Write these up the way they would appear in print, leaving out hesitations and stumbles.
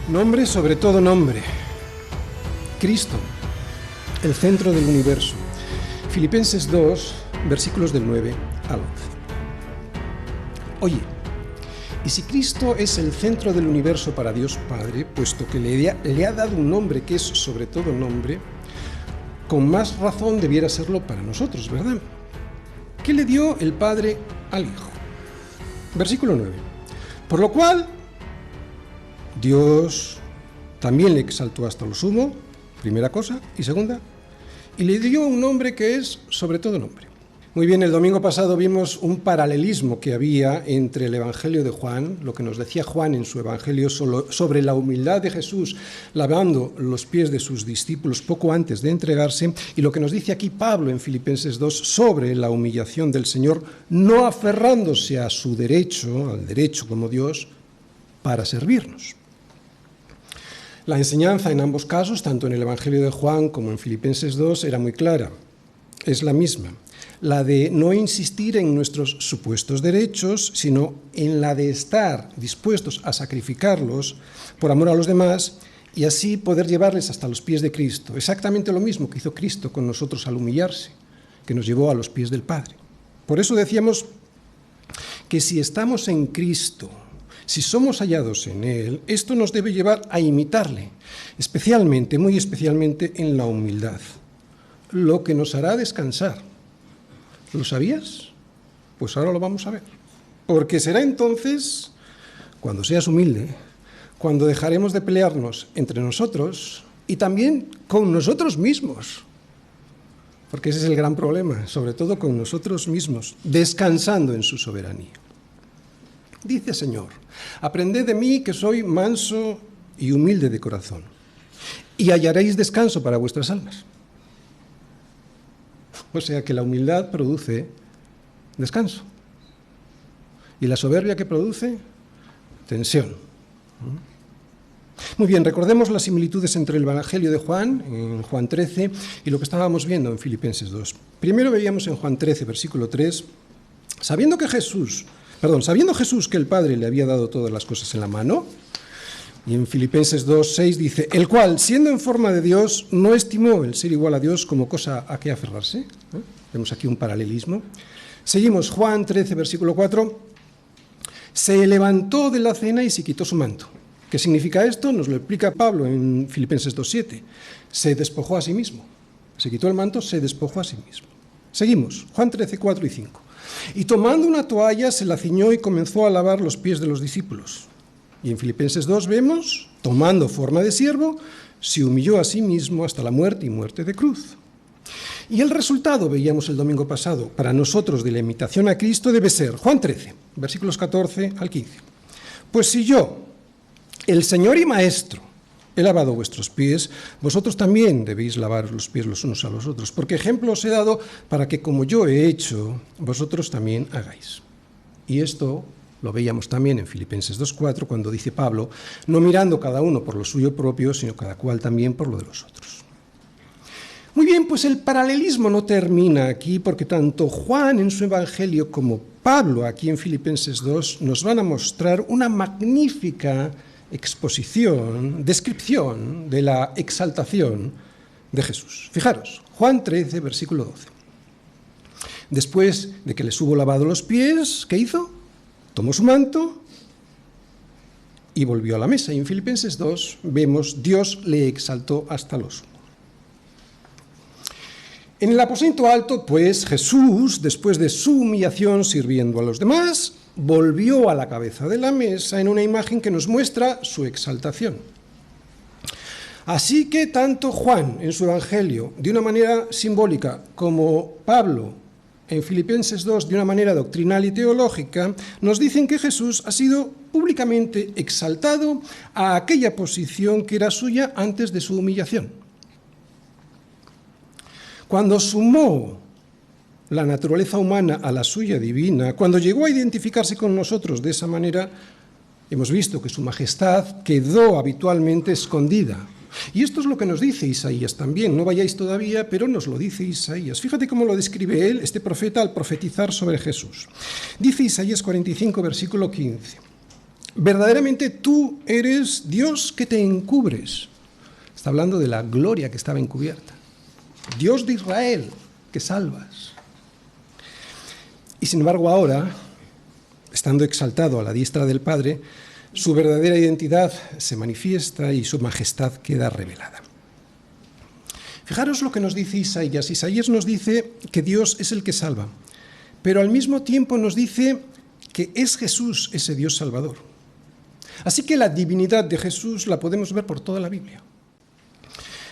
Nombre sobre todo nombre. Cristo, el centro del universo. Filipenses 2, versículos del 9 al 11. Oye, y si Cristo es el centro del universo para Dios Padre, puesto que le ha dado un nombre que es sobre todo nombre, con más razón debiera serlo para nosotros, ¿verdad? ¿Qué le dio el Padre al Hijo? Versículo 9. Por lo cual, Dios también le exaltó hasta lo sumo, primera cosa, y segunda, y le dio un nombre que es sobre todo nombre. Muy bien, el domingo pasado vimos un paralelismo que había entre el Evangelio de Juan, lo que nos decía Juan en su Evangelio sobre la humildad de Jesús lavando los pies de sus discípulos poco antes de entregarse, y lo que nos dice aquí Pablo en Filipenses 2 sobre la humillación del Señor, no aferrándose a su derecho, al derecho como Dios, para servirnos. La enseñanza en ambos casos, tanto en el Evangelio de Juan como en Filipenses 2, era muy clara, es la misma. La de no insistir en nuestros supuestos derechos, sino en la de estar dispuestos a sacrificarlos por amor a los demás y así poder llevarles hasta los pies de Cristo. Exactamente lo mismo que hizo Cristo con nosotros al humillarse, que nos llevó a los pies del Padre. Por eso decíamos que si estamos en Cristo, si somos hallados en Él, esto nos debe llevar a imitarle, especialmente, muy especialmente en la humildad, lo que nos hará descansar. ¿Lo sabías? Pues ahora lo vamos a ver. Porque será entonces, cuando seas humilde, cuando dejaremos de pelearnos entre nosotros y también con nosotros mismos. Porque ese es el gran problema, sobre todo con nosotros mismos, descansando en su soberanía. Dice Señor, aprended de mí que soy manso y humilde de corazón, y hallaréis descanso para vuestras almas. O sea que la humildad produce descanso. Y la soberbia que produce, tensión. Muy bien, recordemos las similitudes entre el Evangelio de Juan, en Juan 13, y lo que estábamos viendo en Filipenses 2. Primero veíamos en Juan 13, versículo 3, sabiendo Jesús que el Padre le había dado todas las cosas en la mano, y en Filipenses 2, 6 dice, el cual, siendo en forma de Dios, no estimó el ser igual a Dios como cosa a que aferrarse. Vemos aquí un paralelismo. Seguimos, Juan 13, versículo 4, se levantó de la cena y se quitó su manto. ¿Qué significa esto? Nos lo explica Pablo en Filipenses 2, 7. Se despojó a sí mismo. Se quitó el manto, se despojó a sí mismo. Seguimos, Juan 13, 4 y 5. Y tomando una toalla se la ciñó y comenzó a lavar los pies de los discípulos. Y en Filipenses 2 vemos, tomando forma de siervo, se humilló a sí mismo hasta la muerte y muerte de cruz. Y el resultado, veíamos el domingo pasado, para nosotros de la imitación a Cristo debe ser, Juan 13, versículos 14 al 15. Pues si yo, el Señor y Maestro, he lavado vuestros pies, vosotros también debéis lavar los pies los unos a los otros, porque ejemplo os he dado para que como yo he hecho, vosotros también hagáis. Y esto lo veíamos también en Filipenses 2.4, cuando dice Pablo, no mirando cada uno por lo suyo propio, sino cada cual también por lo de los otros. Muy bien, pues el paralelismo no termina aquí, porque tanto Juan en su Evangelio como Pablo aquí en Filipenses 2 nos van a mostrar una magnífica descripción de la exaltación de Jesús. Fijaros, Juan 13, versículo 12. Después de que les hubo lavado los pies, ¿qué hizo? Tomó su manto y volvió a la mesa. Y en Filipenses 2 vemos, Dios le exaltó hasta lo sumo. En el aposento alto, pues, Jesús, después de su humillación sirviendo a los demás, volvió a la cabeza de la mesa en una imagen que nos muestra su exaltación. Así que tanto Juan en su Evangelio, de una manera simbólica, como Pablo en Filipenses 2, de una manera doctrinal y teológica, nos dicen que Jesús ha sido públicamente exaltado a aquella posición que era suya antes de su humillación. Cuando sumó la naturaleza humana a la suya divina, cuando llegó a identificarse con nosotros de esa manera, hemos visto que su majestad quedó habitualmente escondida. Y esto es lo que nos dice Isaías también. No vayáis todavía, pero nos lo dice Isaías. Fíjate cómo lo describe él, este profeta, al profetizar sobre Jesús. Dice Isaías 45, versículo 15. verdaderamente tú eres Dios que te encubres. Está hablando de la gloria que estaba encubierta. Dios de Israel, que salvas. Y sin embargo ahora, estando exaltado a la diestra del Padre, su verdadera identidad se manifiesta y su majestad queda revelada. Fijaros lo que nos dice Isaías. Isaías nos dice que Dios es el que salva, pero al mismo tiempo nos dice que es Jesús ese Dios salvador. Así que la divinidad de Jesús la podemos ver por toda la Biblia.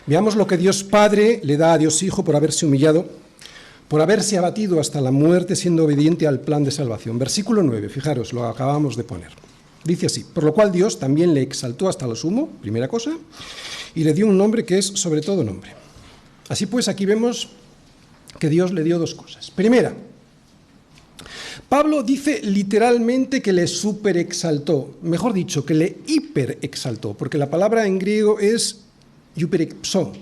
Veamos lo que Dios Padre le da a Dios Hijo por haberse humillado, por haberse abatido hasta la muerte siendo obediente al plan de salvación. Versículo 9, fijaros, lo acabamos de poner. Dice así: por lo cual Dios también le exaltó hasta lo sumo, primera cosa, y le dio un nombre que es sobre todo nombre. Así pues, aquí vemos que Dios le dio dos cosas. Primera, Pablo dice literalmente que le superexaltó, mejor dicho, que le hiperexaltó, porque la palabra en griego es hyperexo,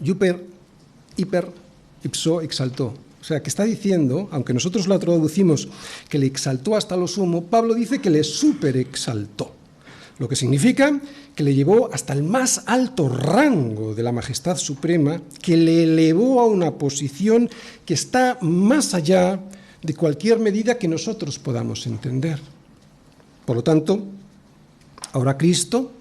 hiper, ipso, exaltó. O sea, que está diciendo, aunque nosotros la traducimos que le exaltó hasta lo sumo, Pablo dice que le superexaltó, lo que significa que le llevó hasta el más alto rango de la majestad suprema, que le elevó a una posición que está más allá de cualquier medida que nosotros podamos entender. Por lo tanto, ahora Cristo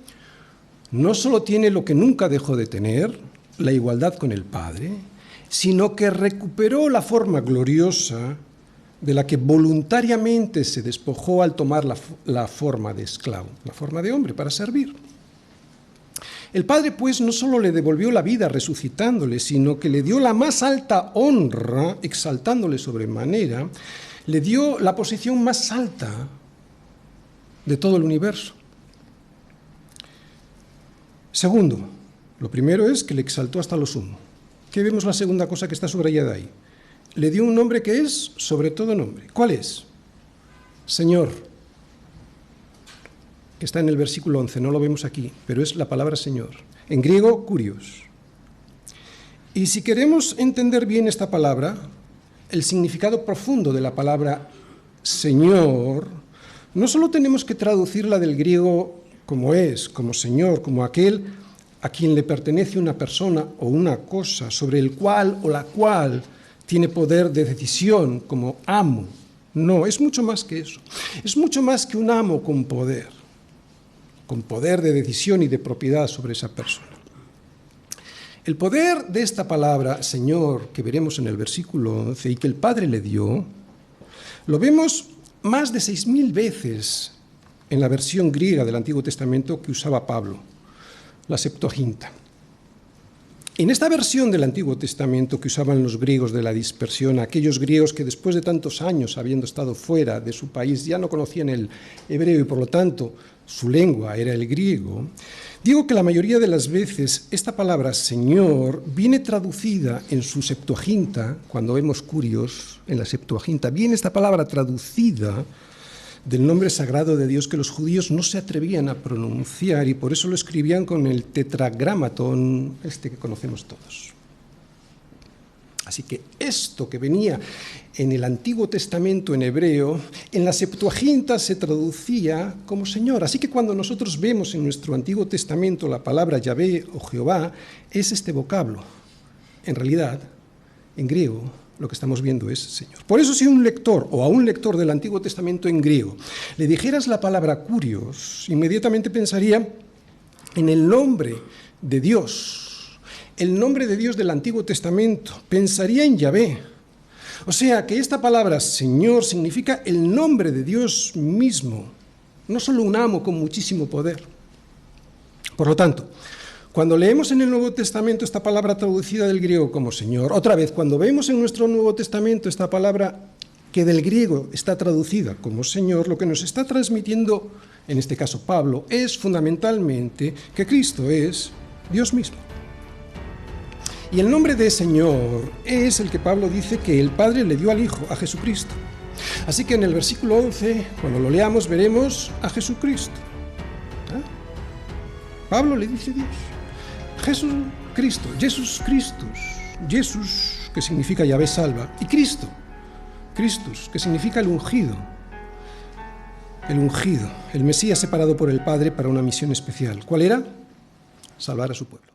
no solo tiene lo que nunca dejó de tener, la igualdad con el Padre, sino que recuperó la forma gloriosa de la que voluntariamente se despojó al tomar la forma de esclavo, la forma de hombre, para servir. El Padre, pues, no solo le devolvió la vida resucitándole, sino que le dio la más alta honra, exaltándole sobremanera, le dio la posición más alta de todo el universo. Segundo, lo primero es que le exaltó hasta lo sumo. ¿Qué vemos la segunda cosa que está subrayada ahí? Le dio un nombre que es sobre todo nombre. ¿Cuál es? Señor. Que está en el versículo 11, no lo vemos aquí, pero es la palabra Señor. En griego, kurios. Y si queremos entender bien esta palabra, el significado profundo de la palabra Señor, no solo tenemos que traducirla del griego como es, como Señor, como aquel a quien le pertenece una persona o una cosa, sobre el cual o la cual tiene poder de decisión, como amo. No, es mucho más que eso. Es mucho más que un amo con poder de decisión y de propiedad sobre esa persona. El poder de esta palabra, Señor, que veremos en el versículo 11, y que el Padre le dio, lo vemos más de 6.000 veces en la versión griega del Antiguo Testamento que usaba Pablo, la Septuaginta. En esta versión del Antiguo Testamento que usaban los griegos de la dispersión, aquellos griegos que después de tantos años habiendo estado fuera de su país ya no conocían el hebreo y por lo tanto su lengua era el griego, digo que la mayoría de las veces esta palabra Señor viene traducida en su Septuaginta, cuando vemos kurios en la Septuaginta, viene esta palabra traducida del nombre sagrado de Dios que los judíos no se atrevían a pronunciar y por eso lo escribían con el tetragramatón, que conocemos todos. Así que esto que venía en el Antiguo Testamento en hebreo, en la Septuaginta se traducía como Señor. Así que cuando nosotros vemos en nuestro Antiguo Testamento la palabra Yahvé o Jehová, es este vocablo. En realidad, en griego, lo que estamos viendo es Señor. Por eso si un lector o a un lector del Antiguo Testamento en griego le dijeras la palabra kurios, inmediatamente pensaría en el nombre de Dios, el nombre de Dios del Antiguo Testamento, pensaría en Yahvé. O sea que esta palabra Señor significa el nombre de Dios mismo, no solo un amo con muchísimo poder. Por lo tanto, cuando leemos en el Nuevo Testamento esta palabra traducida del griego como Señor, otra vez, cuando vemos en nuestro Nuevo Testamento esta palabra que del griego está traducida como Señor, lo que nos está transmitiendo, en este caso Pablo, es fundamentalmente que Cristo es Dios mismo. Y el nombre de Señor es el que Pablo dice que el Padre le dio al Hijo, a Jesucristo. Así que en el versículo 11, cuando lo leamos, veremos a Jesucristo. Pablo le dice Dios. Jesucristo, Jesús Christus, Jesús, que significa Yahvé salva, y Cristo, Christus, que significa el ungido. el ungido, el Mesías separado por el Padre para una misión especial. ¿Cuál era? Salvar a su pueblo.